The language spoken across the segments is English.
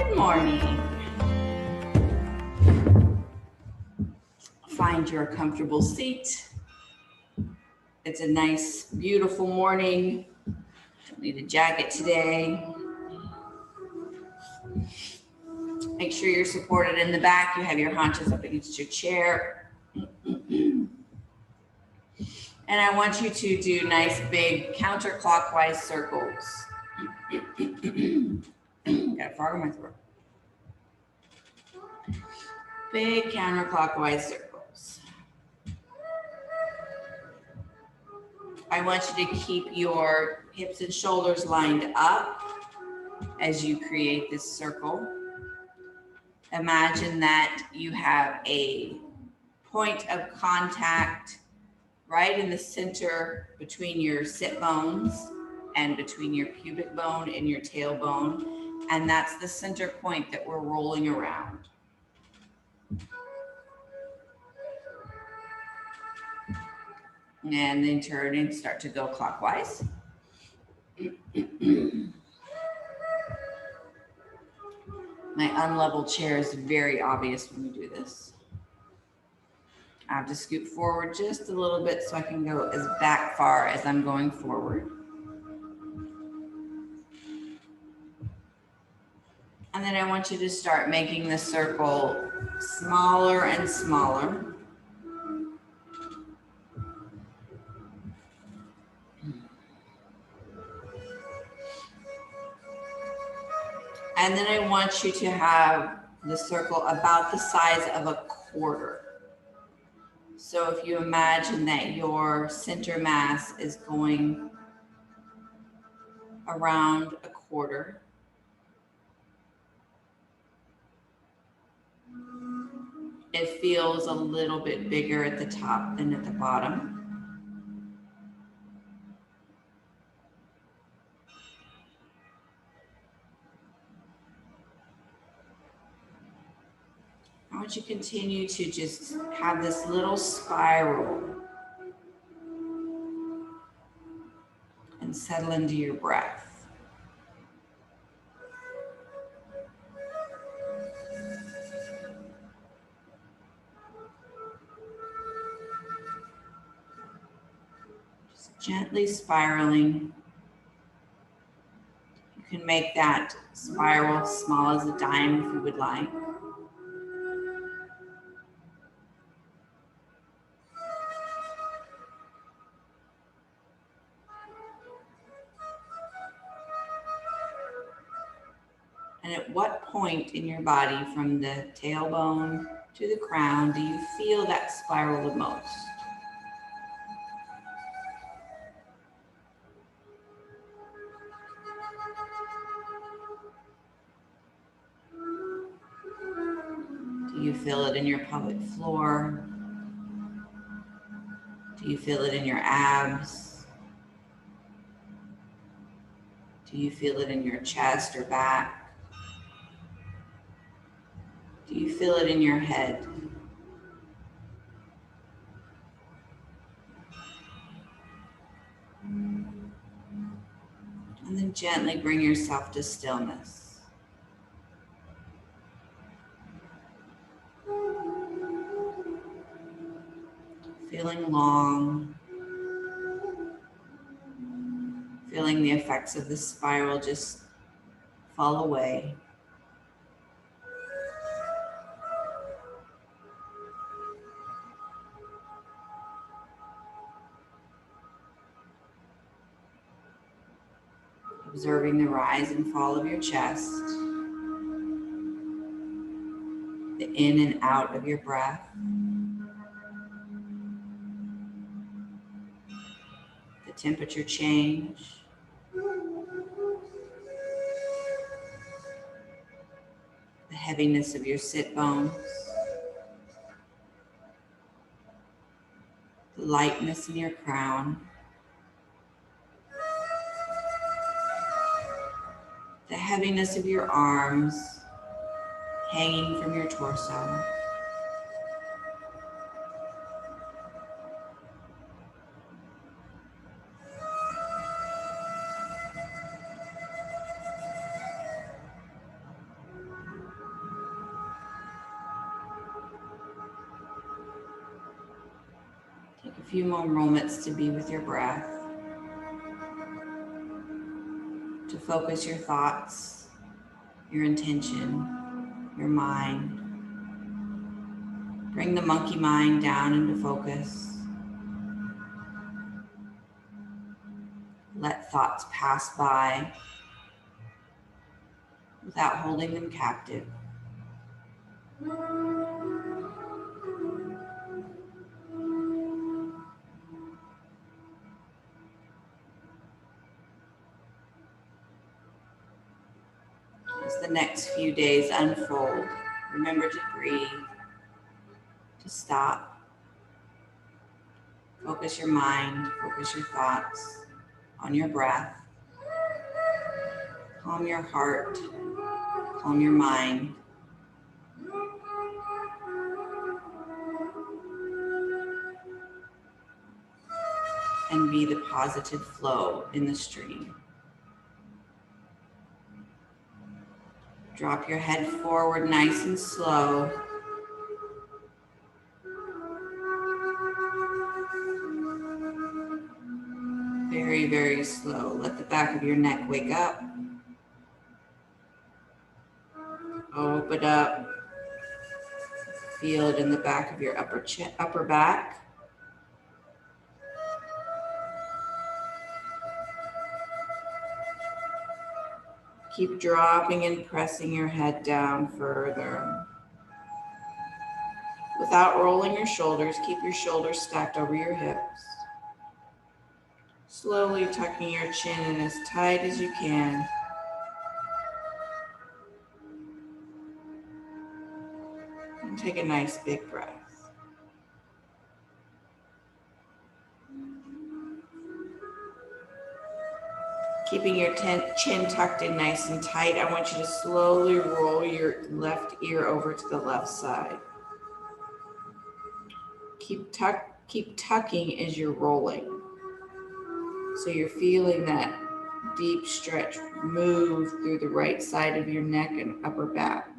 Good morning. Find your comfortable seat. It's a nice, beautiful morning. Don't need a jacket today. Make sure you're supported in the back. You have your haunches up against your chair. And I want you to do nice, big counterclockwise circles. Got a frog in my throat. Big counterclockwise circles. I want you to keep your hips and shoulders lined up as you create this circle. Imagine that you have a point of contact right in the center between your sit bones and between your pubic bone and your tailbone. And that's the center point that we're rolling around. And then turn and start to go clockwise. My unlevel chair is very obvious when we do this. I have to scoot forward just a little bit so I can go as back far as I'm going forward. And then I want you to start making the circle smaller and smaller. And then I want you to have the circle about the size of a quarter. So if you imagine that your center mass is going around a quarter, it feels a little bit bigger at the top than at the bottom. I want you to continue to just have this little spiral and settle into your breath. Just gently spiraling. You can make that spiral small as a dime if you would like. And at what point in your body, from the tailbone to the crown, do you feel that spiral the most? Do you feel it in your pelvic floor? Do you feel it in your abs? Do you feel it in your chest or back? Do you feel it in your head? And then gently bring yourself to stillness. Feeling long. Feeling the effects of the spiral just fall away. Observing the rise and fall of your chest, the in and out of your breath, the temperature change, the heaviness of your sit bones, the lightness in your crown, the heaviness of your arms hanging from your torso. few more moments to be with your breath, to focus your thoughts, your intention, your mind. Bring the monkey mind down into focus. Let thoughts pass by without holding them captive. As the next few days unfold, remember to breathe, to stop. Focus your mind, focus your thoughts on your breath. Calm your heart, calm your mind. And be the positive flow in the stream. Drop your head forward nice and slow. Very, very slow. Let the back of your neck wake up. Open up. Feel it in the back of your upper back. Keep dropping and pressing your head down further. Without rolling your shoulders, keep your shoulders stacked over your hips. Slowly tucking your chin in as tight as you can. And take a nice big breath. Keeping your chin tucked in nice and tight, I want you to slowly roll your left ear over to the left side. Keep tucking as you're rolling. So you're feeling that deep stretch move through the right side of your neck and upper back.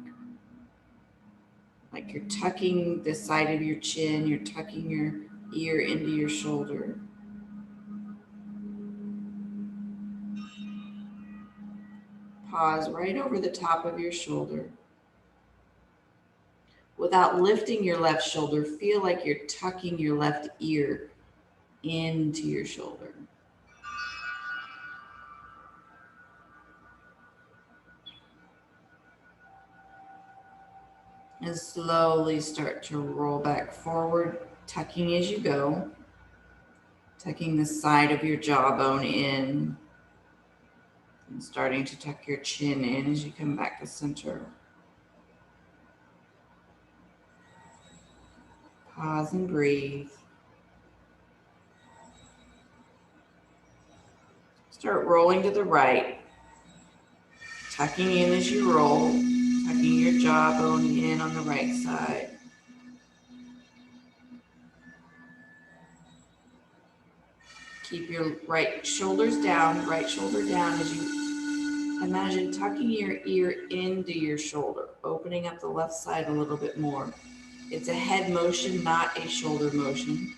Like you're tucking the side of your chin, you're tucking your ear into your shoulder. Pause right over the top of your shoulder. Without lifting your left shoulder, feel like you're tucking your left ear into your shoulder. And slowly start to roll back forward, tucking as you go. Tucking the side of your jawbone in. And starting to tuck your chin in as you come back to center. Pause and breathe. Start rolling to the right. Tucking in as you roll. Tucking your jawbone in on the right side. Keep your right shoulder down as you imagine tucking your ear into your shoulder, opening up the left side a little bit more. It's a head motion, not a shoulder motion.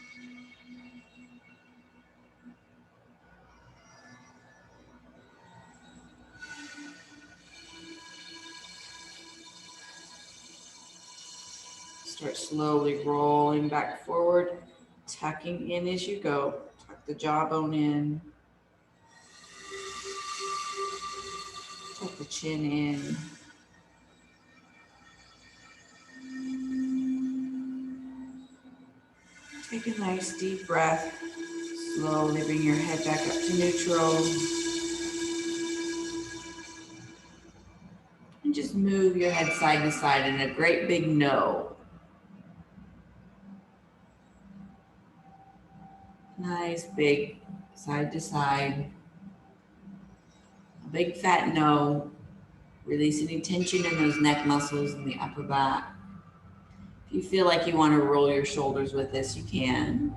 Start slowly rolling back forward, tucking in as you go. Tuck the jawbone in. Tuck the chin in. Take a nice deep breath. Slowly bring your head back up to neutral. And just move your head side to side in a great big no. Nice big side to side. A big fat no. Release any tension in those neck muscles in the upper back. If you feel like you want to roll your shoulders with this, you can.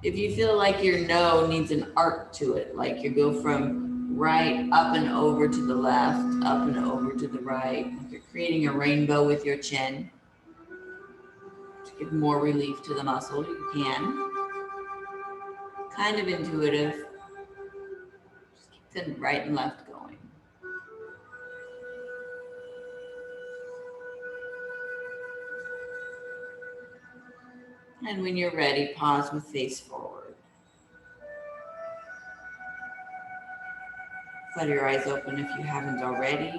If you feel like your no needs an arc to it, like you go from right up and over to the left, up and over to the right, like you're creating a rainbow with your chin, give more relief to the muscle, you can. Kind of intuitive. Just keep the right and left going. And when you're ready, pause with face forward. Flutter your eyes open if you haven't already.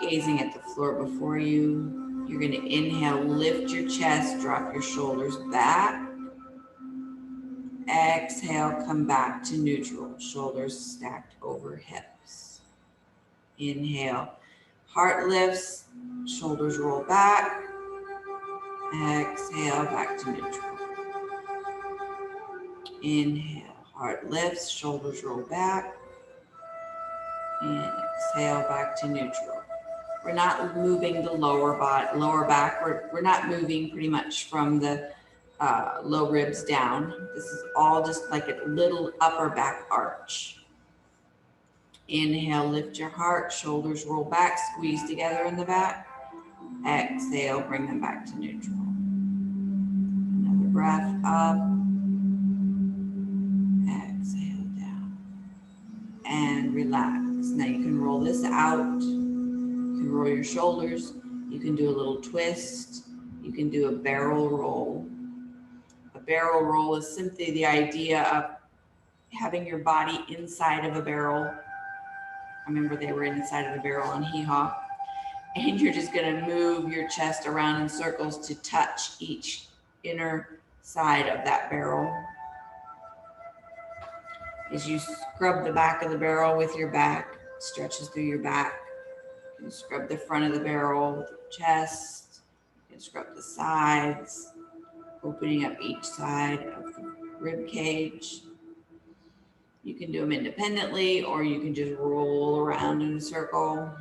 Gazing at the floor before you. You're going to inhale, lift your chest, drop your shoulders back. Exhale, come back to neutral, shoulders stacked over hips. Inhale, heart lifts, shoulders roll back. Exhale, back to neutral. Inhale, heart lifts, shoulders roll back. And exhale, back to neutral. We're not moving the lower back. We're not moving pretty much from the low ribs down. This is all just like a little upper back arch. Inhale, lift your heart, shoulders roll back, squeeze together in the back. Exhale, bring them back to neutral. Another breath up. Exhale down. And relax. Now you can roll this out. You can roll your shoulders. You can do a little twist. You can do a barrel roll. A barrel roll is simply the idea of having your body inside of a barrel. I remember they were inside of a barrel on Hee Haw. And you're just going to move your chest around in circles to touch each inner side of that barrel. As you scrub the back of the barrel with your back, stretches through your back. You can scrub the front of the barrel with your chest. You can scrub the sides, opening up each side of the rib cage. You can do them independently, or you can just roll around in a circle.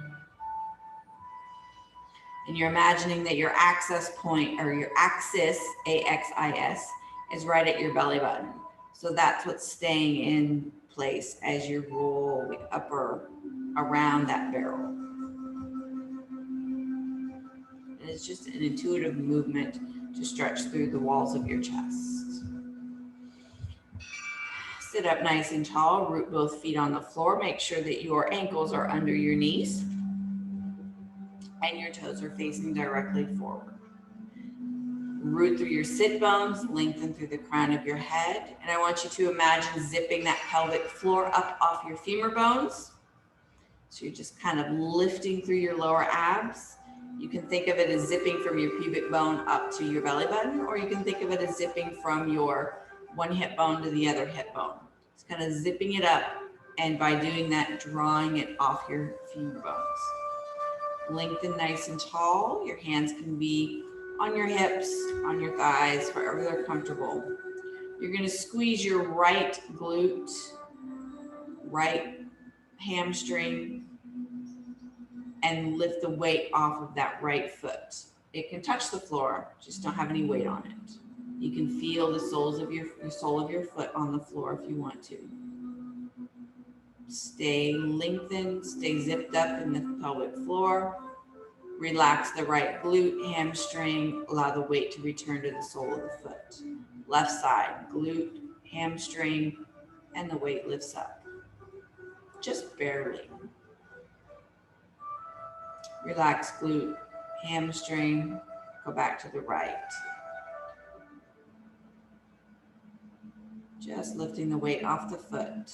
And you're imagining that your access point, or your axis, A-X-I-S, is right at your belly button. So that's what's staying in place as you roll up or around that barrel. And it's just an intuitive movement to stretch through the walls of your chest. Sit up nice and tall, root both feet on the floor. Make sure that your ankles are under your knees and your toes are facing directly forward. Root through your sit bones, lengthen through the crown of your head. And I want you to imagine zipping that pelvic floor up off your femur bones. So you're just kind of lifting through your lower abs. You can think of it as zipping from your pubic bone up to your belly button, or you can think of it as zipping from your one hip bone to the other hip bone. It's kind of zipping it up, and by doing that, drawing it off your femur bones. Lengthen nice and tall. Your hands can be on your hips, on your thighs, wherever they're comfortable. You're going to squeeze your right glute, right hamstring, and lift the weight off of that right foot. It can touch the floor, just don't have any weight on it. You can feel the sole of your foot on the floor if you want to. Stay lengthened, stay zipped up in the pelvic floor. Relax the right glute, hamstring, allow the weight to return to the sole of the foot. Left side, glute, hamstring, and the weight lifts up. Just barely. Relax glute, hamstring, go back to the right. Just lifting the weight off the foot.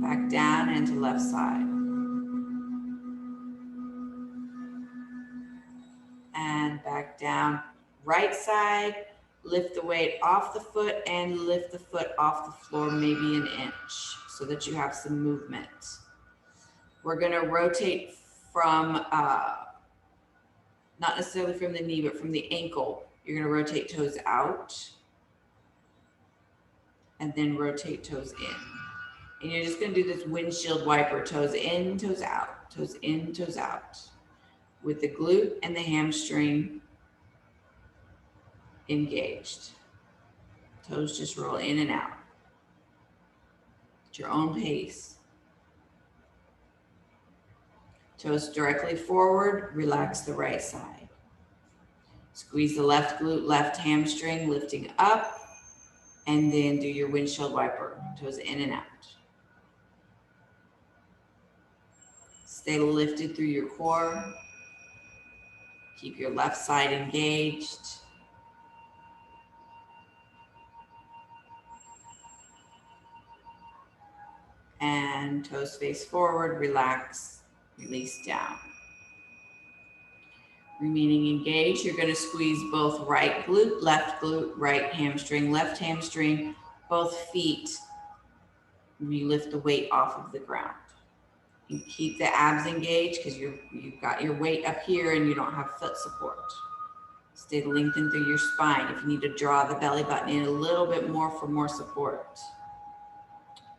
Back down and to left side. And back down. Right side, lift the weight off the foot and lift the foot off the floor maybe an inch so that you have some movement. We're going to rotate from, not necessarily from the knee, but from the ankle. You're going to rotate toes out and then rotate toes in. And you're just going to do this windshield wiper, toes in, toes out, toes in, toes out, with the glute and the hamstring engaged. Toes just roll in and out at your own pace. Toes directly forward, relax the right side. Squeeze the left glute, left hamstring, lifting up. And then do your windshield wiper, toes in and out. Stay lifted through your core. Keep your left side engaged. And toes face forward, relax, release down. Remaining engaged, you're gonna squeeze both right glute, right hamstring, left hamstring, both feet. You lift the weight off of the ground. You keep the abs engaged because you've got your weight up here and you don't have foot support. Stay lengthened through your spine. If you need to draw the belly button in a little bit more for more support.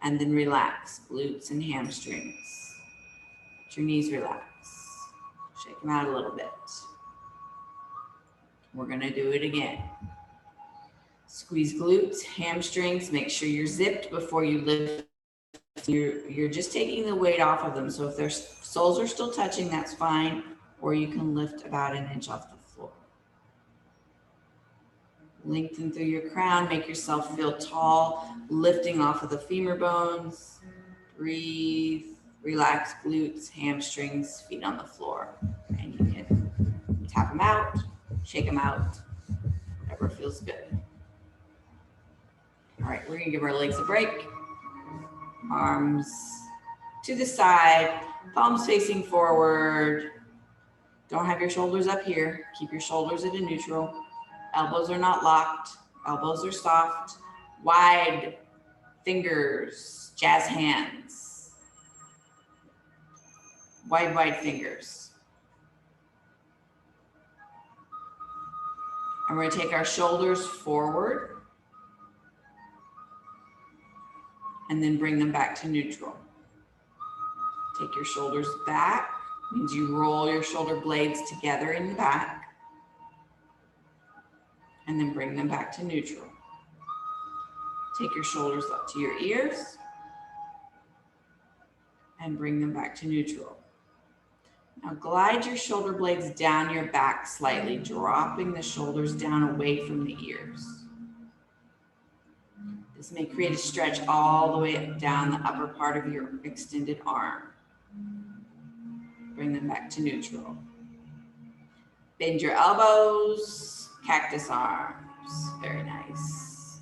And then relax, glutes and hamstrings. Let your knees relax. Shake them out a little bit. We're gonna do it again. Squeeze glutes, hamstrings, make sure you're zipped before you lift. You're just taking the weight off of them. So if their soles are still touching, that's fine. Or you can lift about an inch off the floor. Lengthen through your crown, make yourself feel tall, lifting off of the femur bones. Breathe, relax glutes, hamstrings, feet on the floor. And you can tap them out, shake them out, whatever feels good. All right, we're gonna give our legs a break. Arms to the side, palms facing forward. Don't have your shoulders up here. Keep your shoulders at a neutral. Elbows are not locked. Elbows are soft. Wide fingers, jazz hands. Wide fingers. And we're gonna take our shoulders forward and then bring them back to neutral. Take your shoulders back, means you roll your shoulder blades together in the back and then bring them back to neutral. Take your shoulders up to your ears and bring them back to neutral. Now glide your shoulder blades down your back slightly, dropping the shoulders down away from the ears. This may create a stretch all the way up down the upper part of your extended arm. Bring them back to neutral. Bend your elbows, cactus arms. Very nice.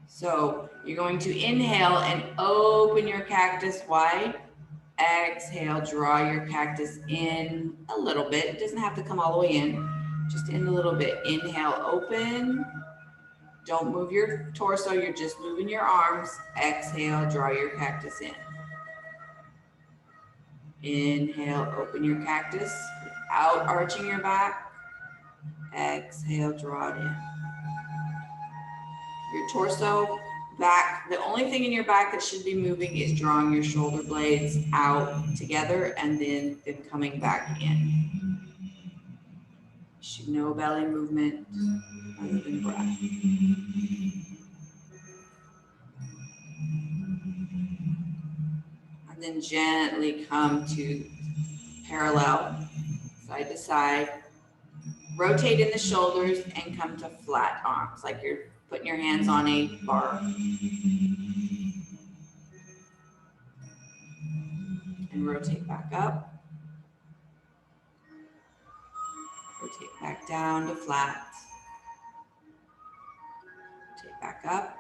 So you're going to inhale and open your cactus wide. Exhale, draw your cactus in a little bit. It doesn't have to come all the way in, just in a little bit. Inhale, open. Don't move your torso, you're just moving your arms. Exhale, draw your cactus in. Inhale, open your cactus without arching your back. Exhale, draw it in. Your torso back, the only thing in your back that should be moving is drawing your shoulder blades out together and then coming back in. No belly movement other than breath. And then gently come to parallel, side to side. Rotate in the shoulders and come to flat arms, like you're putting your hands on a bar. And rotate back up. Rotate back down to flat. Rotate back up.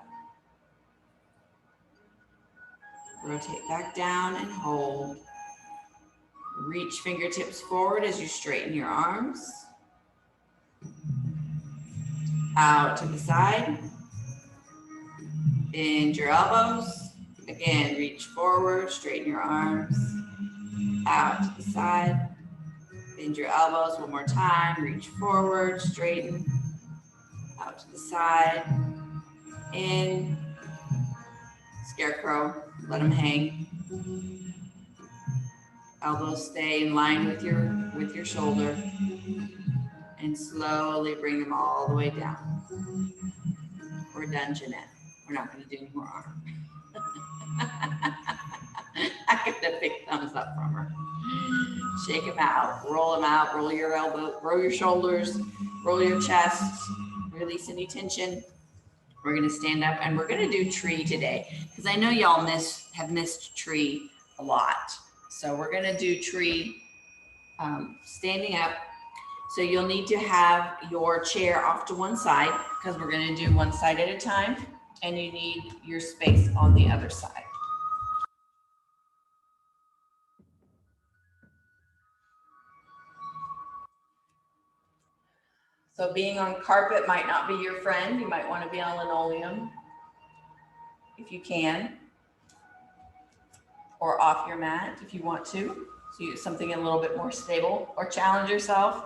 Rotate back down and hold. Reach fingertips forward as you straighten your arms. Out to the side. Bend your elbows. Again, reach forward, straighten your arms. Out to the side. Bend your elbows one more time. Reach forward, straighten. Out to the side. In. Scarecrow. Let them hang. Elbows stay in line with your shoulder. And slowly bring them all the way down. We're done, Jeanette. We're not going to do any more arm. I got a big thumbs up from her. Shake them out, roll your elbow, roll your shoulders, roll your chest, release any tension. We're gonna stand up and we're gonna do tree today because I know y'all have missed tree a lot. So we're gonna do tree standing up. So you'll need to have your chair off to one side because we're gonna do one side at a time, and you need your space on the other side. So being on carpet might not be your friend. You might want to be on linoleum if you can, or off your mat if you want to. So use something a little bit more stable, or challenge yourself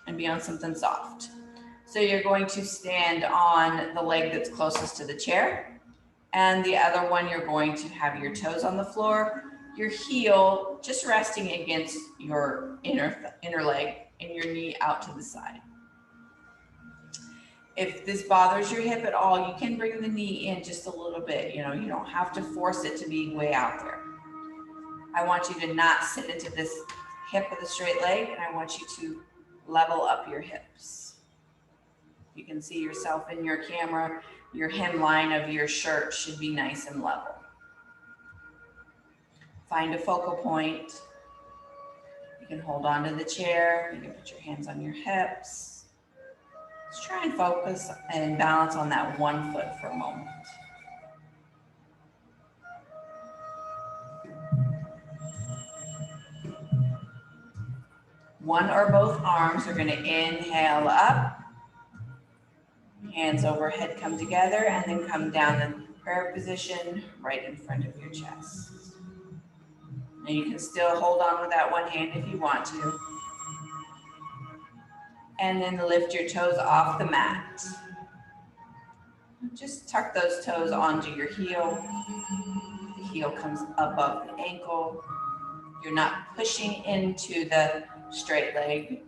and be on something soft. So you're going to stand on the leg that's closest to the chair, and the other one you're going to have your toes on the floor, your heel just resting against your inner leg, and your knee out to the side. If this bothers your hip at all, you can bring the knee in just a little bit. You know, you don't have to force it to be way out there. I want you to not sit into this hip with a straight leg, and I want you to level up your hips. You can see yourself in your camera. Your hemline of your shirt should be nice and level. Find a focal point. You can hold on to the chair. You can put your hands on your hips. Let's try and focus and balance on that one foot for a moment. One or both arms are going to inhale up. Hands overhead come together and then come down in prayer position right in front of your chest. And you can still hold on with that one hand if you want to. And then lift your toes off the mat. Just tuck those toes onto your heel. The heel comes above the ankle. You're not pushing into the straight leg.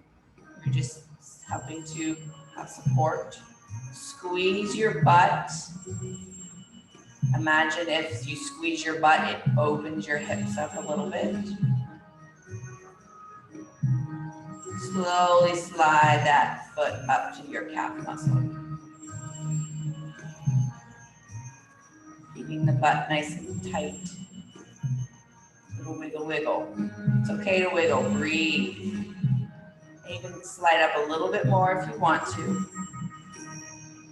You're just helping to have support. Squeeze your butt. Imagine if you squeeze your butt, it opens your hips up a little bit. Slowly slide that foot up to your calf muscle. Keeping the butt nice and tight. Little wiggle, wiggle. It's okay to wiggle, breathe. And you can slide up a little bit more if you want to.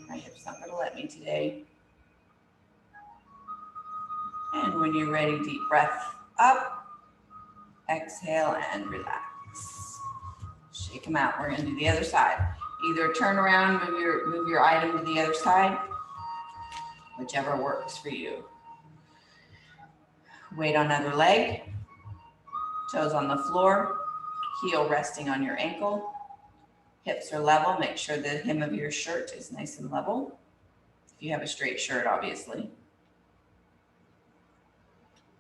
My hip's not gonna let me today. And when you're ready, deep breath up, exhale and relax. Shake them out. We're gonna do the other side. Either turn around, move your item to the other side, whichever works for you. Weight on other leg, toes on the floor, heel resting on your ankle. Hips are level. Make sure the hem of your shirt is nice and level. If you have a straight shirt, obviously.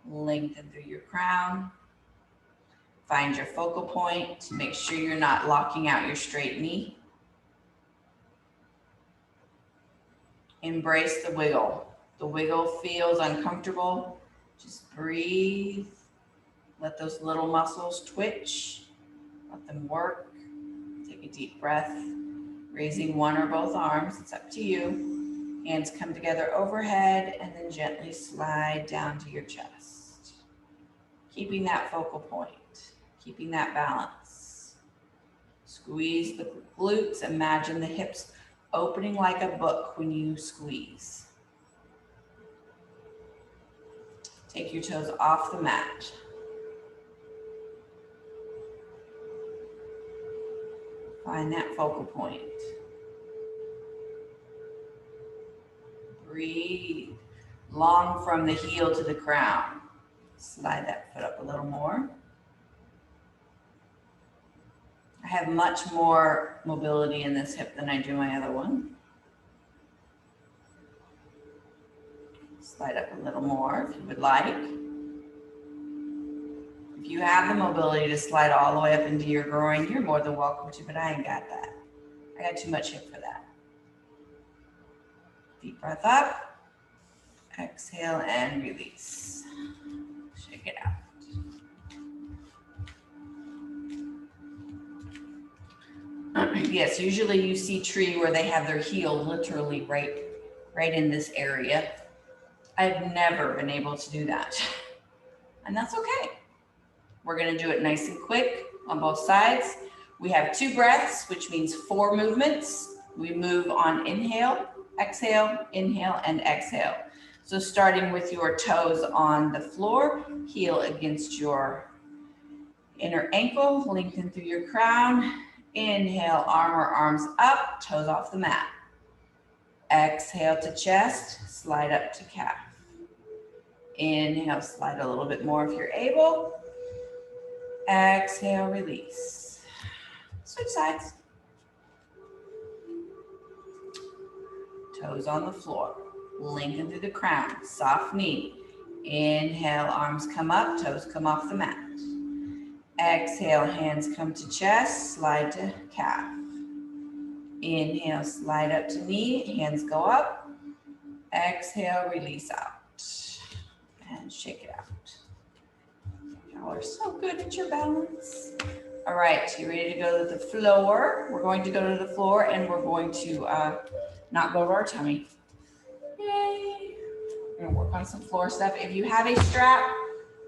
Lengthen through your crown. Find your focal point. Make sure you're not locking out your straight knee. Embrace the wiggle. The wiggle feels uncomfortable. Just breathe. Let those little muscles twitch. Let them work. Take a deep breath. Raising one or both arms. It's up to you. Hands come together overhead and then gently slide down to your chest. Keeping that focal point. Keeping that balance. Squeeze the glutes. Imagine the hips opening like a book when you squeeze. Take your toes off the mat. Find that focal point. Breathe. Long from the heel to the crown. Slide that foot up a little more. I have much more mobility in this hip than I do my other one. Slide up a little more if you would like. If you have the mobility to slide all the way up into your groin, you're more than welcome to, but I ain't got that. I got too much hip for that. Deep breath up. Exhale and release. Shake it out. Yes, usually you see tree where they have their heel literally right in this area. I've never been able to do that, and that's okay. We're gonna do it nice and quick on both sides. We have 2 breaths, which means 4 movements. We move on inhale, inhale, and exhale. So starting with your toes on the floor, heel against your inner ankle, lengthen through your crown. Inhale, arm or arms up, toes off the mat. Exhale to chest, slide up to calf. Inhale, slide a little bit more if you're able. Exhale, release. Switch sides. Toes on the floor. Lengthen through the crown. Soft knee. Inhale, arms come up, toes come off the mat. Exhale, hands come to chest, slide to calf. Inhale, slide up to knee, hands go up. Exhale, release out. And shake it out. Y'all are so good at your balance. All right, you ready to go to the floor? We're going to go to the floor and we're going to not go to our tummy. Yay. We're gonna work on some floor stuff. If you have a strap,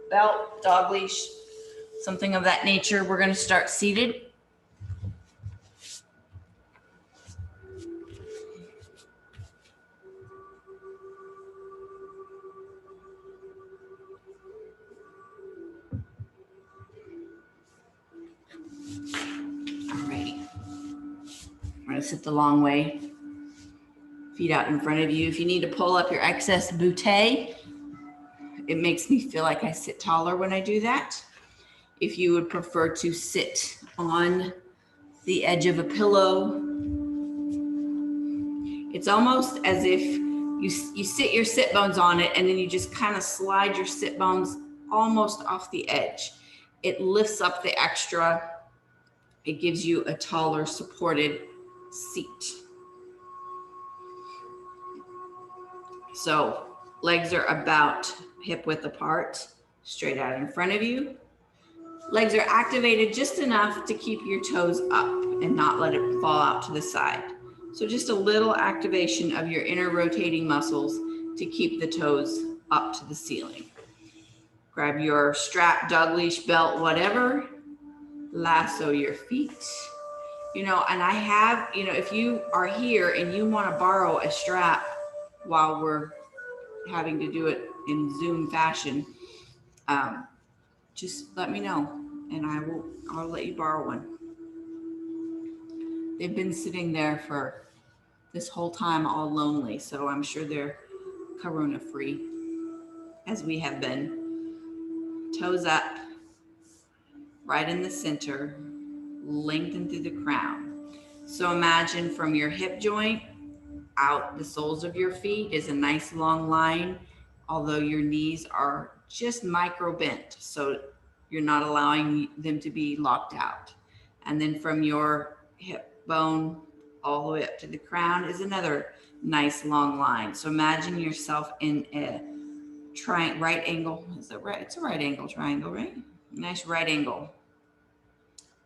belt, dog leash, something of that nature, we're gonna start seated. Alrighty. We're gonna sit the long way. Feet out in front of you. If you need to pull up your excess bouquet, it makes me feel like I sit taller when I do that. If you would prefer to sit on the edge of a pillow, it's almost as if you sit your sit bones on it and then you just kind of slide your sit bones almost off the edge. It lifts up the extra. It gives you a taller supported seat. So legs are about hip width apart, straight out in front of you. Legs are activated just enough to keep your toes up and not let it fall out to the side. So just a little activation of your inner rotating muscles to keep the toes up to the ceiling. Grab your strap, dog leash, belt, whatever. Lasso your feet. And I have, if you are here and you want to borrow a strap while we're having to do it in Zoom fashion, just let me know and I'll let you borrow one. They've been sitting there for this whole time all lonely, so I'm sure they're corona free, as we have been. Toes up, right in the center, lengthen through the crown. So imagine from your hip joint out the soles of your feet is a nice long line, although your knees are just micro bent, so you're not allowing them to be locked out. And then from your hip bone all the way up to the crown is another nice long line. So imagine yourself in a right angle. Is that right? It's a right angle triangle, right? Nice right angle.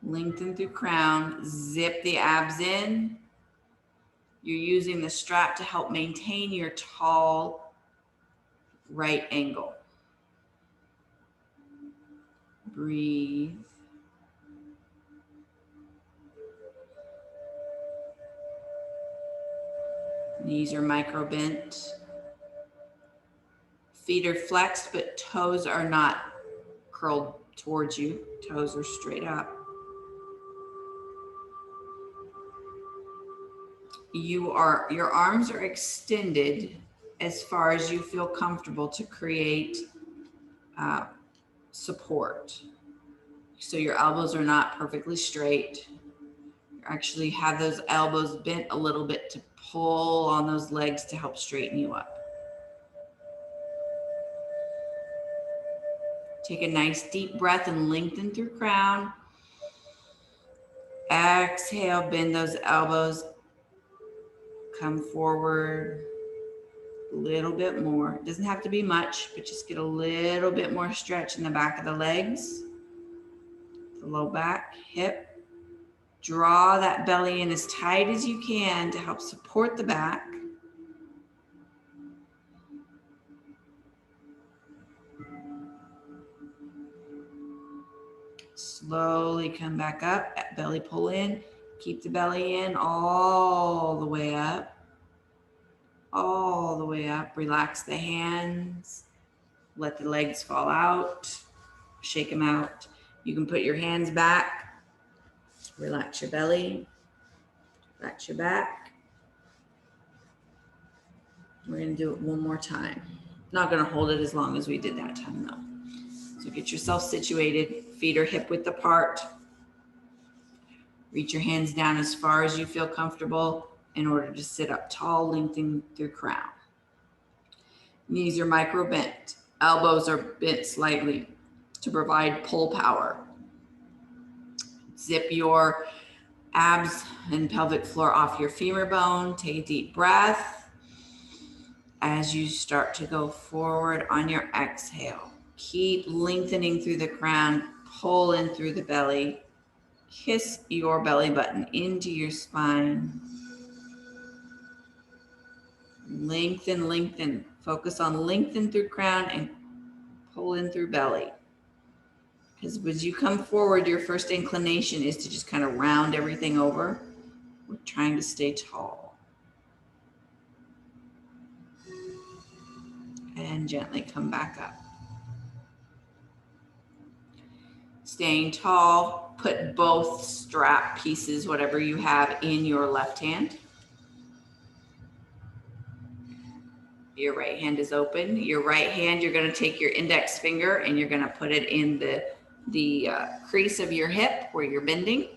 Lengthen through crown, zip the abs in. You're using the strap to help maintain your tall right angle. Breathe. Knees are micro bent. Feet are flexed, but toes are not curled towards you. Toes are straight up. Your arms are extended as far as you feel comfortable to create support. So your elbows are not perfectly straight. You actually have those elbows bent a little bit to pull on those legs to help straighten you up. Take a nice deep breath and lengthen through crown. Exhale, bend those elbows. Come forward a little bit more. It doesn't have to be much, but just get a little bit more stretch in the back of the legs, the low back, hip, Draw that belly in as tight as you can to help support the back. Slowly come back up, belly pull in. Keep the belly in all the way up. All the way up. Relax the hands. Let the legs fall out. Shake them out. You can put your hands back. Relax your belly. Relax your back. We're going to do it one more time. Not going to hold it as long as we did that time though. So get yourself situated. Feet are hip width apart. Reach your hands down as far as you feel comfortable in order to sit up tall, lengthen through crown. Knees are micro bent. Elbows are bent slightly to provide pull power. Zip your abs and pelvic floor off your femur bone. Take a deep breath. As you start to go forward on your exhale, keep lengthening through the crown, pull in through the belly. Kiss your belly button into your spine. Lengthen, lengthen. Focus on lengthen through crown and pull in through belly. Because as you come forward, your first inclination is to just kind of round everything over. We're trying to stay tall. And gently come back up. Staying tall, put both strap pieces, whatever you have, in your left hand. Your right hand is open. Your right hand, you're going to take your index finger and you're going to put it in the crease of your hip where you're bending.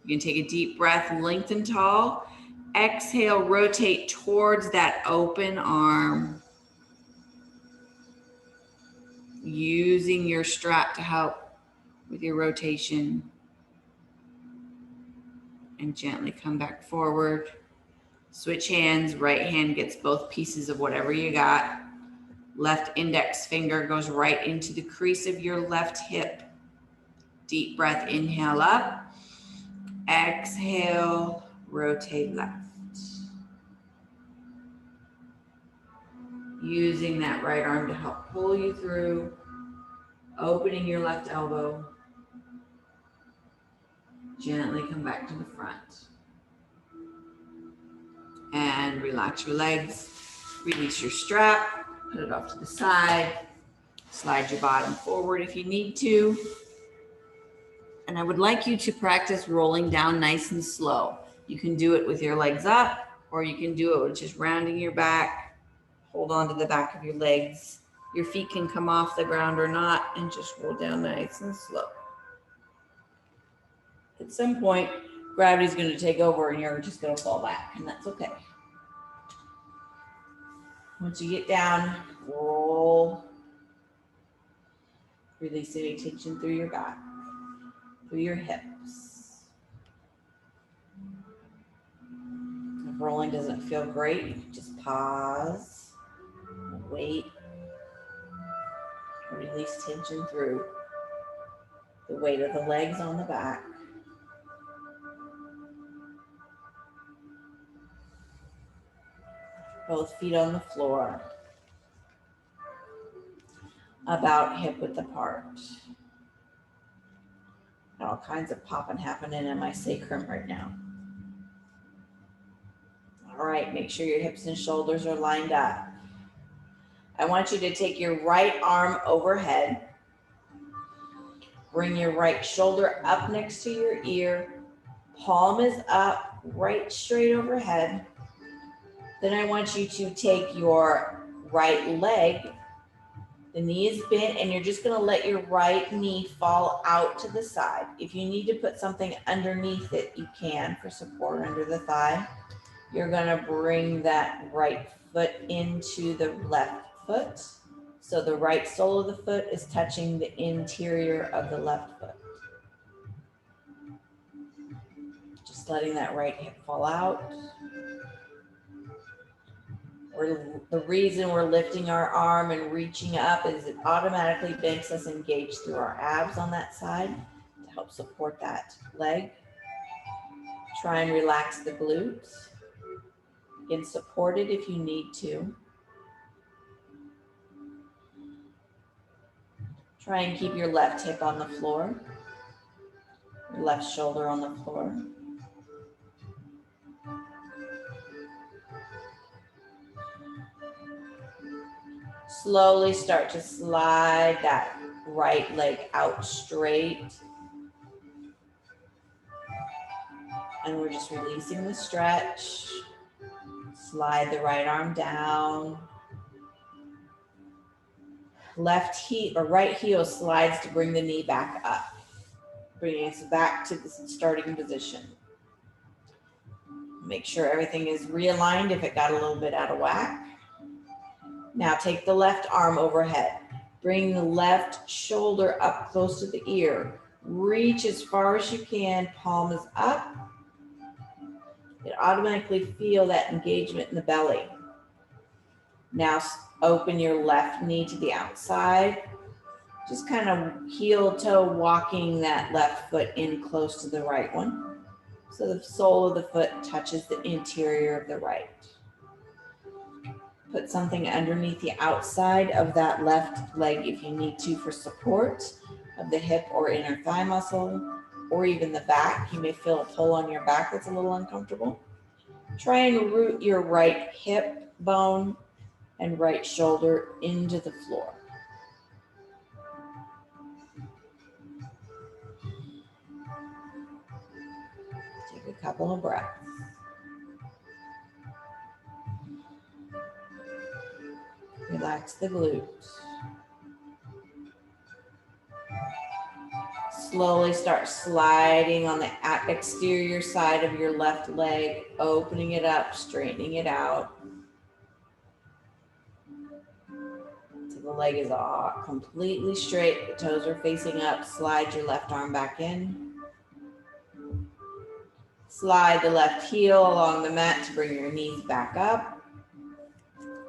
You can take a deep breath, lengthen tall. Exhale, rotate towards that open arm. Using your strap to help with your rotation. And gently come back forward. Switch hands, right hand gets both pieces of whatever you got. Left index finger goes right into the crease of your left hip. Deep breath, inhale up. Exhale, rotate left. Using that right arm to help pull you through. Opening your left elbow. Gently come back to the front. And relax your legs. Release your strap. Put it off to the side. Slide your bottom forward if you need to. And I would like you to practice rolling down nice and slow. You can do it with your legs up, or you can do it with just rounding your back. Hold on to the back of your legs. Your feet can come off the ground or not, and just roll down nice and slow. At some point, gravity's going to take over and you're just going to fall back, and that's okay. Once you get down, roll. Release any tension through your back, through your hips. If rolling doesn't feel great, you can just pause, wait, release tension through the weight of the legs on the back. Both feet on the floor, about hip width apart. Got all kinds of popping happening in my sacrum right now. All right, make sure your hips and shoulders are lined up. I want you to take your right arm overhead. Bring your right shoulder up next to your ear. Palm is up, right straight overhead. Then I want you to take your right leg, the knee is bent, and you're just going to let your right knee fall out to the side. If you need to put something underneath it, you can for support under the thigh. You're going to bring that right foot into the left foot. So the right sole of the foot is touching the interior of the left foot. Just letting that right hip fall out. The reason we're lifting our arm and reaching up is it automatically makes us engage through our abs on that side to help support that leg. Try and relax the glutes. You can support it if you need to. Try and keep your left hip on the floor, your left shoulder on the floor. Slowly start to slide that right leg out straight. And we're just releasing the stretch. Slide the right arm down. Left heel or right heel slides to bring the knee back up. Bringing us back to the starting position. Make sure everything is realigned if it got a little bit out of whack. Now take the left arm overhead. Bring the left shoulder up close to the ear. Reach as far as you can, palm is up. You automatically feel that engagement in the belly. Now open your left knee to the outside. Just kind of heel toe walking that left foot in close to the right one. So the sole of the foot touches the interior of the right. Put something underneath the outside of that left leg if you need to for support of the hip or inner thigh muscle, or even the back. You may feel a pull on your back that's a little uncomfortable. Try and root your right hip bone and right shoulder into the floor. Take a couple of breaths. Relax the glutes. Slowly start sliding on the exterior side of your left leg, opening it up, straightening it out. So the leg is all completely straight, the toes are facing up. Slide your left arm back in. Slide the left heel along the mat to bring your knees back up.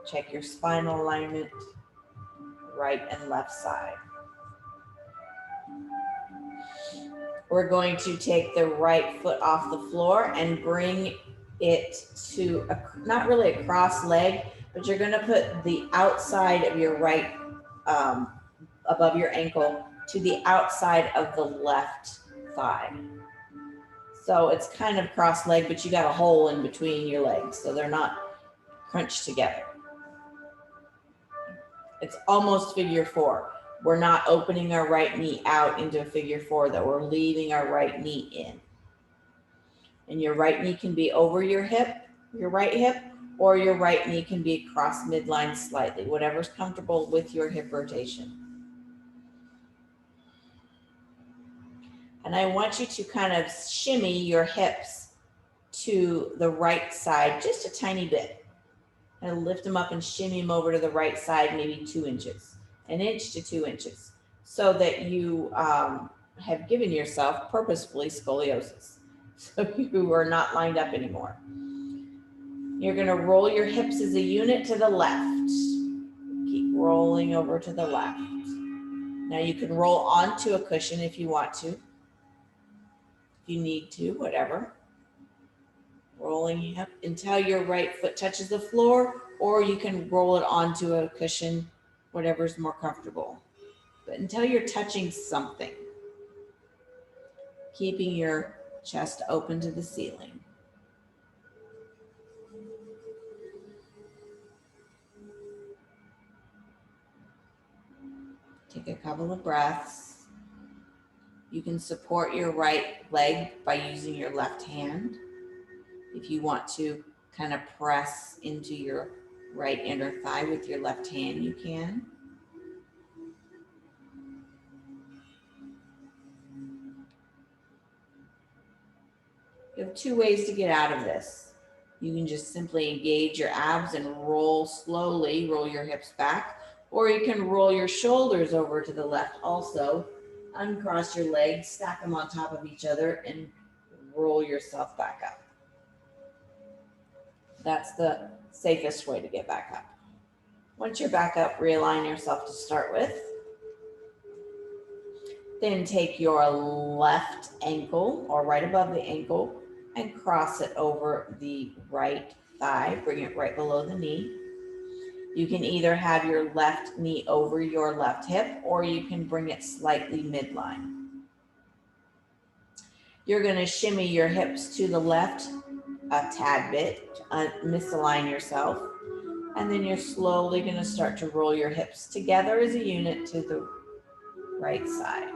Check your spinal alignment, right and left side. We're going to take the right foot off the floor and bring it to, not really a cross leg, but you're going to put the outside of your right, above your ankle, to the outside of the left thigh. So it's kind of cross leg, but you got a hole in between your legs, so they're not crunched together. It's almost figure four. We're not opening our right knee out into a figure four, that we're leaving our right knee in. And your right knee can be over your hip, your right hip, or your right knee can be across midline slightly, whatever's comfortable with your hip rotation. And I want you to kind of shimmy your hips to the right side just a tiny bit. And lift them up and shimmy them over to the right side, maybe 2 inches, 1 inch to 2 inches, so that you have given yourself purposefully scoliosis. So you are not lined up anymore. You're gonna roll your hips as a unit to the left. Keep rolling over to the left. Now you can roll onto a cushion if you want to. If you need to, whatever. Rolling up until your right foot touches the floor, or you can roll it onto a cushion, whatever's more comfortable. But until you're touching something, keeping your chest open to the ceiling. Take a couple of breaths. You can support your right leg by using your left hand. If you want to kind of press into your right inner thigh with your left hand, you can. You have 2 ways to get out of this. You can just simply engage your abs and roll slowly, roll your hips back, or you can roll your shoulders over to the left also, uncross your legs, stack them on top of each other, and roll yourself back up. That's the safest way to get back up. Once you're back up, realign yourself to start with. Then take your left ankle, or right above the ankle, and cross it over the right thigh. Bring it right below the knee. You can either have your left knee over your left hip, or you can bring it slightly midline. You're going to shimmy your hips to the left a tad bit, misalign yourself, and then you're slowly going to start to roll your hips together as a unit to the right side.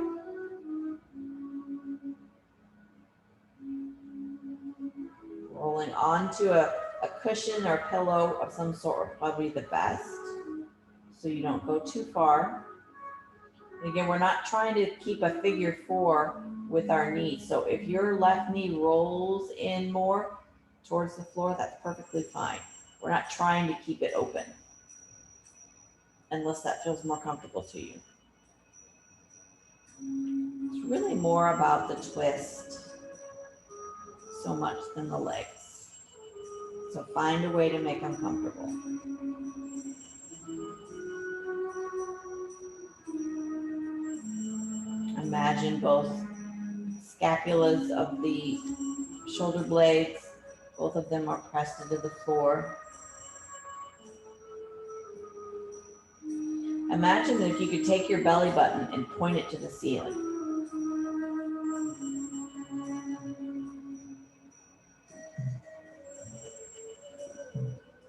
Rolling onto a cushion or pillow of some sort would probably be the best, so you don't go too far. And again, we're not trying to keep a figure 4 with our knee. So if your left knee rolls in more towards the floor, that's perfectly fine. We're not trying to keep it open unless that feels more comfortable to you. It's really more about the twist so much than the legs. So find a way to make them comfortable. Imagine both scapulas of the shoulder blades, both of them are pressed into the floor. Imagine that if you could take your belly button and point it to the ceiling.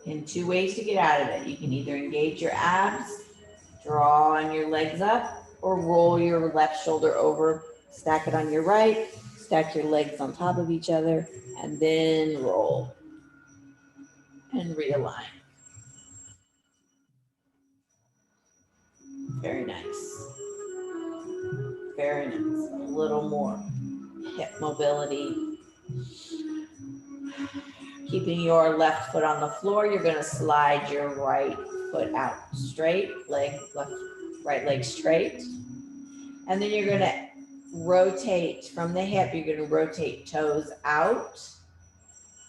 And 2 ways to get out of it. You can either engage your abs, draw on your legs up, or roll your left shoulder over, stack it on your right, stack your legs on top of each other, and then roll and realign. Very nice. Very nice. A little more hip mobility. Keeping your left foot on the floor, you're going to slide your right foot out straight, right leg straight. And then you're going to rotate from the hip, you're going to rotate toes out.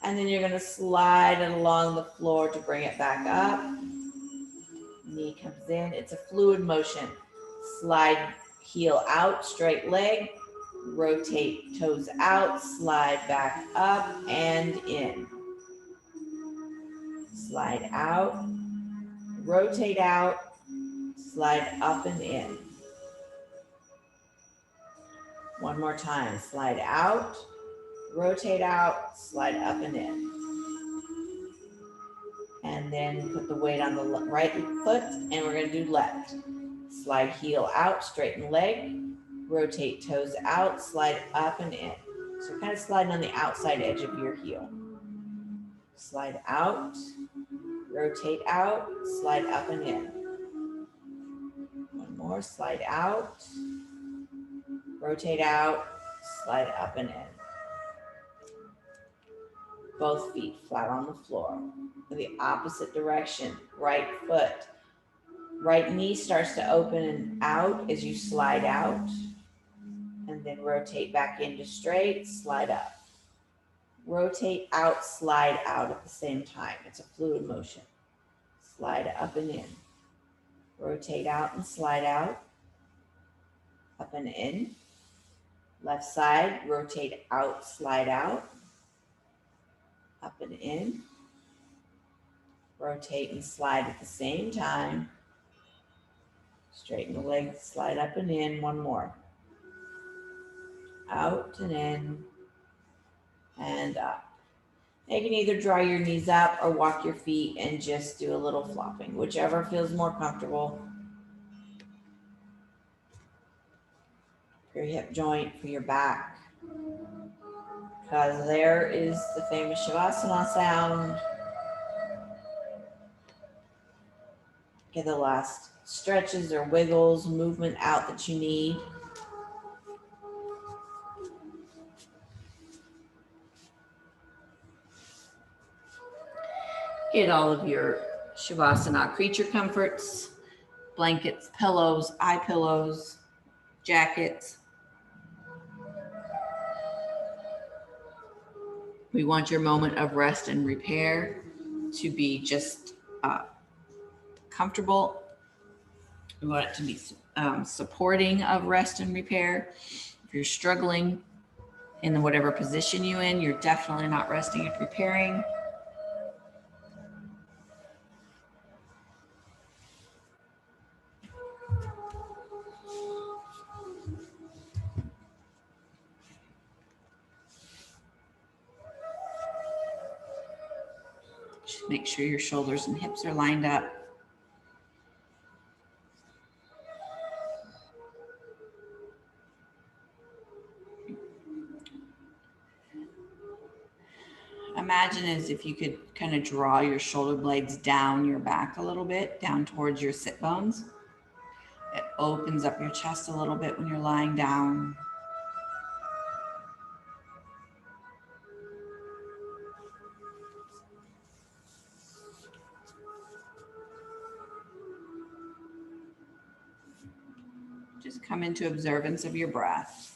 And then you're going to slide it along the floor to bring it back up. Knee comes in. It's a fluid motion. Slide heel out, straight leg. Rotate toes out, slide back up and in. Slide out, rotate out, slide up and in. One more time, slide out, rotate out, slide up and in. And then put the weight on the right foot and we're going to do left. Slide heel out, straighten leg, rotate toes out, slide up and in. So kind of sliding on the outside edge of your heel. Slide out, rotate out, slide up and in. One more, slide out, rotate out, slide up and in. Both feet flat on the floor. In the opposite direction, right foot. Right knee starts to open and out as you slide out. And then rotate back into straight, slide up. Rotate out, slide out at the same time. It's a fluid motion. Slide up and in. Rotate out and slide out. Up and in. Left side, rotate out, slide out. Up and in. Rotate and slide at the same time. Straighten the legs, slide up and in. One more. Out and in. And up. You can either draw your knees up or walk your feet and just do a little flopping, whichever feels more comfortable. For your hip joint, for your back. Because there is the famous savasana sound. Get the last stretches or wiggles, movement out that you need. Get all of your Shavasana creature comforts, blankets, pillows, eye pillows, jackets. We want your moment of rest and repair to be just comfortable. We want it to be supporting of rest and repair. If you're struggling in whatever position you're in. You're definitely not resting and preparing. Just make sure your shoulders and hips are lined up. Imagine as if you could kind of draw your shoulder blades down your back a little bit, down towards your sit bones. It opens up your chest a little bit when you're lying down. Just come into observance of your breath.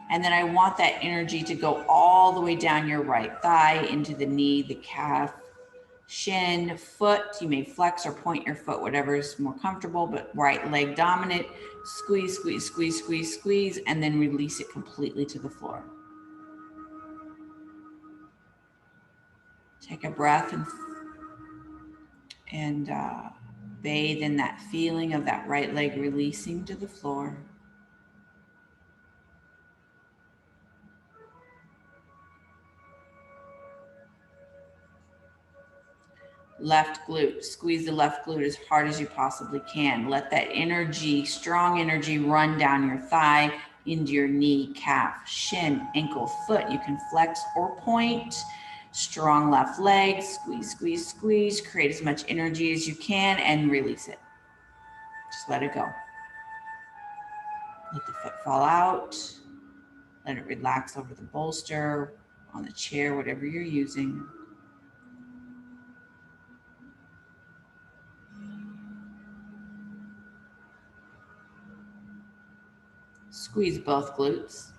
And then I want that energy to go all the way down your right thigh into the knee, the calf, shin, foot. You may flex or point your foot, whatever is more comfortable, but right leg dominant. Squeeze, squeeze, squeeze, squeeze, squeeze, and then release it completely to the floor. Take a breath and bathe in that feeling of that right leg releasing to the floor. Left glute, squeeze the left glute as hard as you possibly can. Let that energy, strong energy, run down your thigh, into your knee, calf, shin, ankle, foot. You can flex or point. Strong left leg, squeeze, squeeze, squeeze. Create as much energy as you can and release it. Just let it go. Let the foot fall out. Let it relax over the bolster, on the chair, whatever you're using. Squeeze both glutes.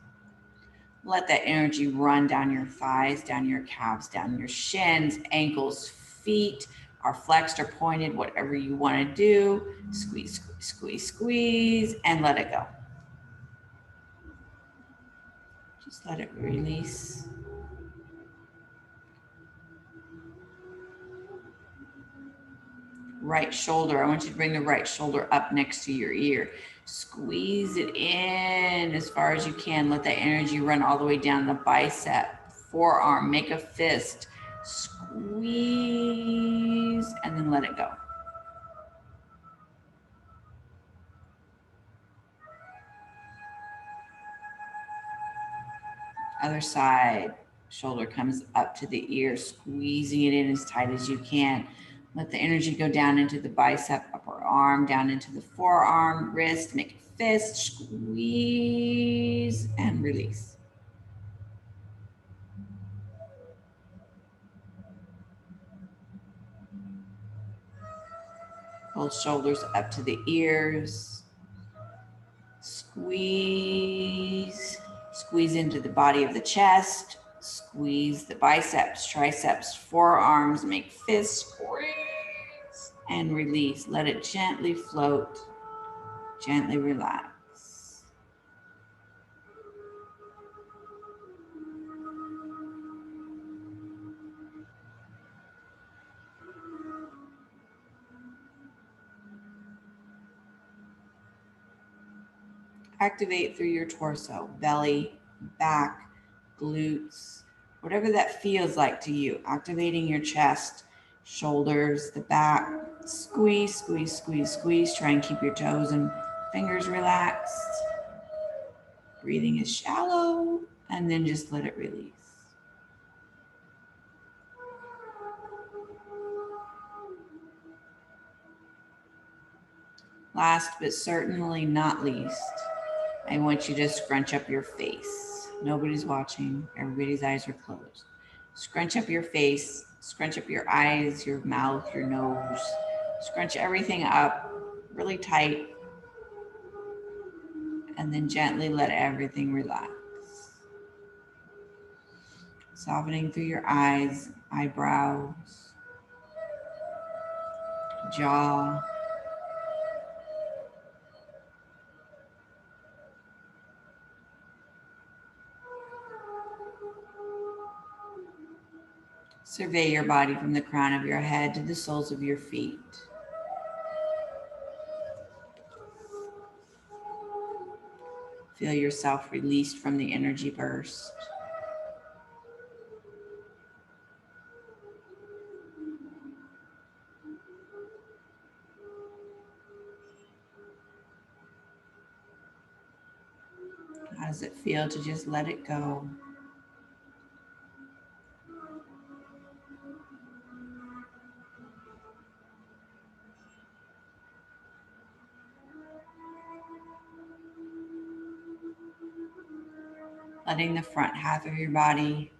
Let that energy run down your thighs, down your calves, down your shins, ankles, feet are flexed or pointed, whatever you want to do. Squeeze, squeeze, squeeze, squeeze, and let it go. Just let it release. Right shoulder, I want you to bring the right shoulder up next to your ear. Squeeze it in as far as you can. Let that energy run all the way down the bicep, forearm, make a fist. Squeeze, and then let it go. Other side, shoulder comes up to the ear, squeezing it in as tight as you can. Let the energy go down into the bicep, upper arm, down into the forearm, wrist, make a fist, squeeze, and release. Both shoulders up to the ears. Squeeze. Squeeze into the body of the chest. Squeeze the biceps, triceps, forearms, make fists, squeeze, and release. Let it gently float, gently relax. Activate through your torso, belly, back, glutes, whatever that feels like to you. Activating your chest, shoulders, the back. Squeeze, squeeze, squeeze, squeeze. Try and keep your toes and fingers relaxed. Breathing is shallow, and then just let it release. Last but certainly not least, I want you to scrunch up your face. Nobody's watching. Everybody's eyes are closed. Scrunch up your face Scrunch up your eyes, your mouth, your nose. Scrunch everything up really tight. And then gently let everything relax. Softening through your eyes, eyebrows, jaw. Survey your body from the crown of your head to the soles of your feet. Feel yourself released from the energy burst. How does it feel to just let it go? Letting the front half of your body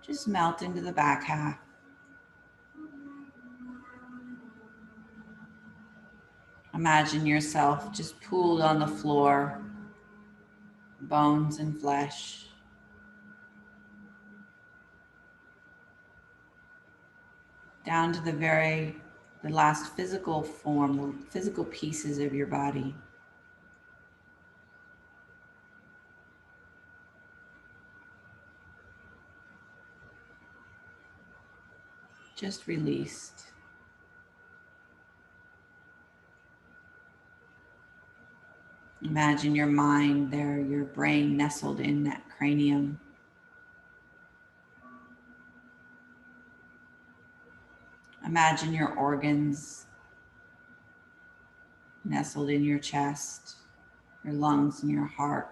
just melt into the back half. Imagine yourself just pooled on the floor, bones and flesh. Down to the last physical form, the physical pieces of your body. Just released. Imagine your mind there, your brain nestled in that cranium. Imagine your organs nestled in your chest, your lungs and your heart.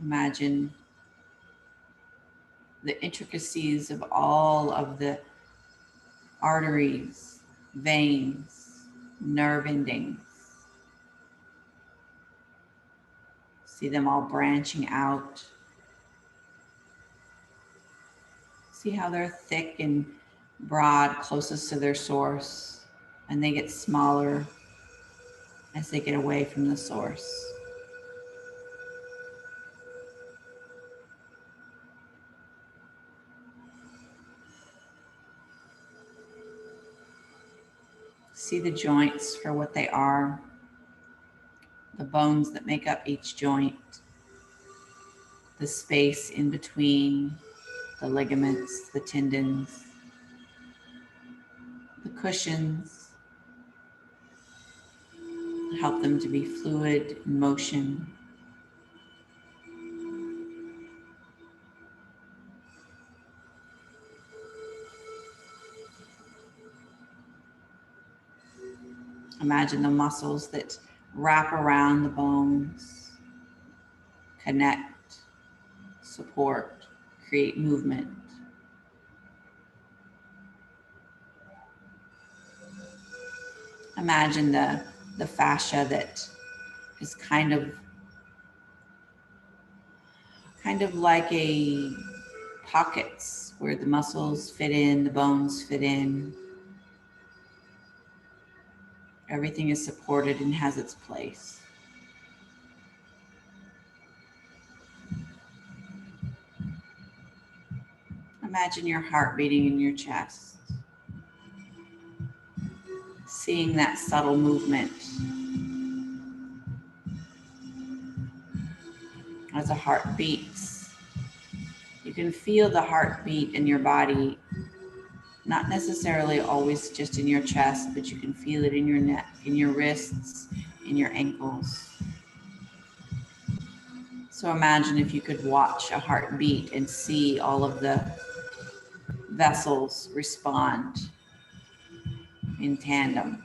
Imagine the intricacies of all of the arteries, veins, nerve endings. See them all branching out. See how they're thick and broad, closest to their source, and they get smaller as they get away from the source. See the joints for what they are, the bones that make up each joint, the space in between, the ligaments, the tendons, the cushions. Help them to be fluid in motion. Imagine the muscles that wrap around the bones, connect, support, create movement. Imagine the fascia that is kind of like a pockets where the muscles fit in, the bones fit in. Everything is supported and has its place. Imagine your heart beating in your chest. Seeing that subtle movement as a heart beats. You can feel the heartbeat in your body, not necessarily always just in your chest, but you can feel it in your neck, in your wrists, in your ankles. So imagine if you could watch a heartbeat and see all of the vessels respond in tandem.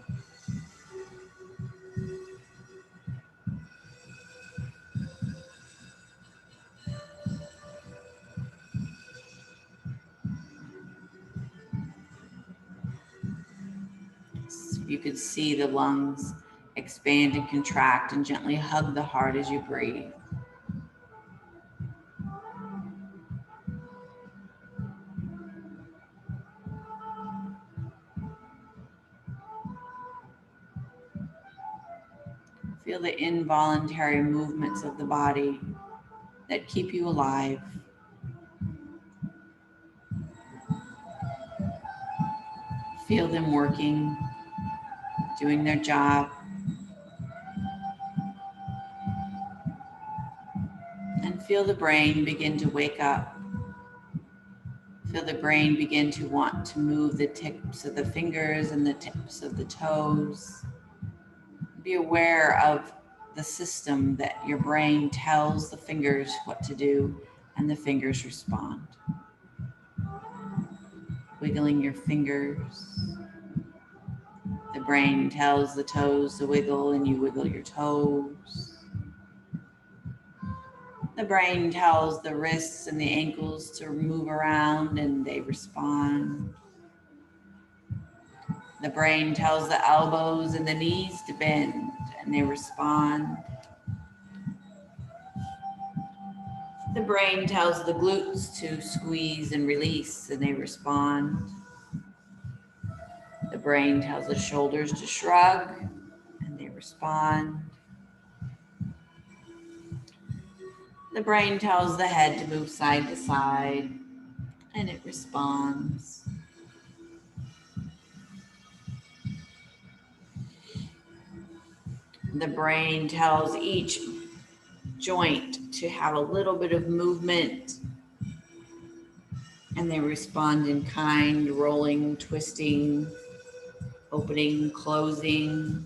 You could see the lungs expand and contract, and gently hug the heart as you breathe. Feel the involuntary movements of the body that keep you alive. Feel them working, doing their job. And feel the brain begin to wake up. Feel the brain begin to want to move the tips of the fingers and the tips of the toes. Be aware of the system that your brain tells the fingers what to do, and the fingers respond. Wiggling your fingers. The brain tells the toes to wiggle, and you wiggle your toes. The brain tells the wrists and the ankles to move around, and they respond. The brain tells the elbows and the knees to bend, and they respond. The brain tells the glutes to squeeze and release, and they respond. The brain tells the shoulders to shrug, and they respond. The brain tells the head to move side to side, and it responds. The brain tells each joint to have a little bit of movement, and they respond in kind, rolling, twisting, opening, closing.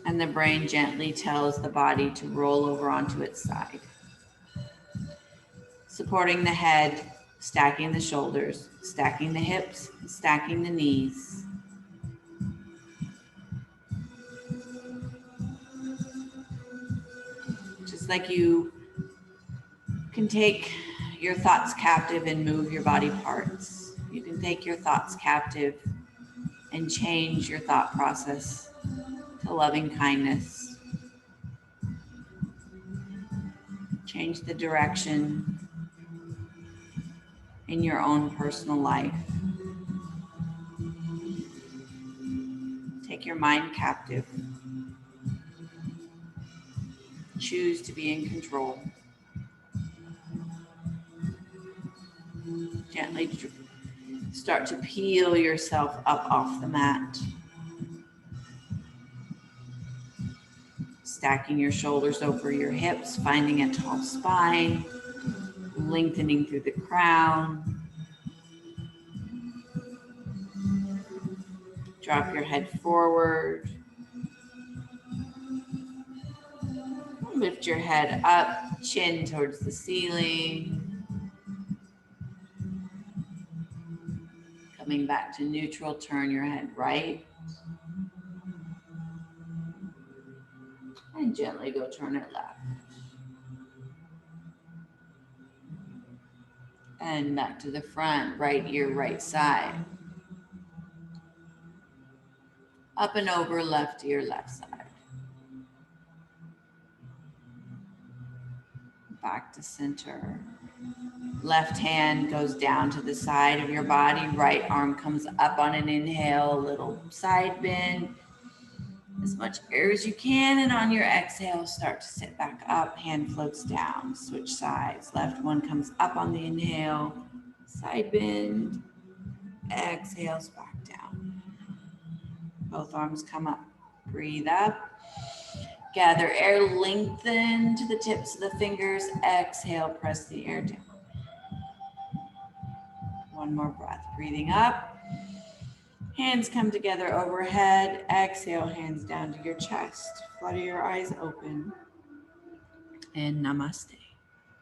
And the brain gently tells the body to roll over onto its side. Supporting the head, stacking the shoulders, stacking the hips, stacking the knees. Just like you can take your thoughts captive and move your body parts, you can take your thoughts captive and change your thought process to loving kindness. Change the direction in your own personal life. Take your mind captive. Choose to be in control. Gently start to peel yourself up off the mat. Stacking your shoulders over your hips, finding a tall spine, lengthening through the crown. Drop your head forward. Lift your head up, chin towards the ceiling. Coming back to neutral, turn your head right. And gently go turn it left. And back to the front, right ear, right side. Up and over, left ear, left side. Back to center. Left hand goes down to the side of your body. Right arm comes up on an inhale, a little side bend. As much air as you can, and on your exhale, start to sit back up. Hand floats down. Switch sides. Left one comes up on the inhale, side bend. Exhales back down. Both arms come up. Breathe up. Gather air, lengthen to the tips of the fingers. Exhale, press the air down. One more breath. Breathing up. Hands come together overhead. Exhale, hands down to your chest. Flutter your eyes open. And namaste.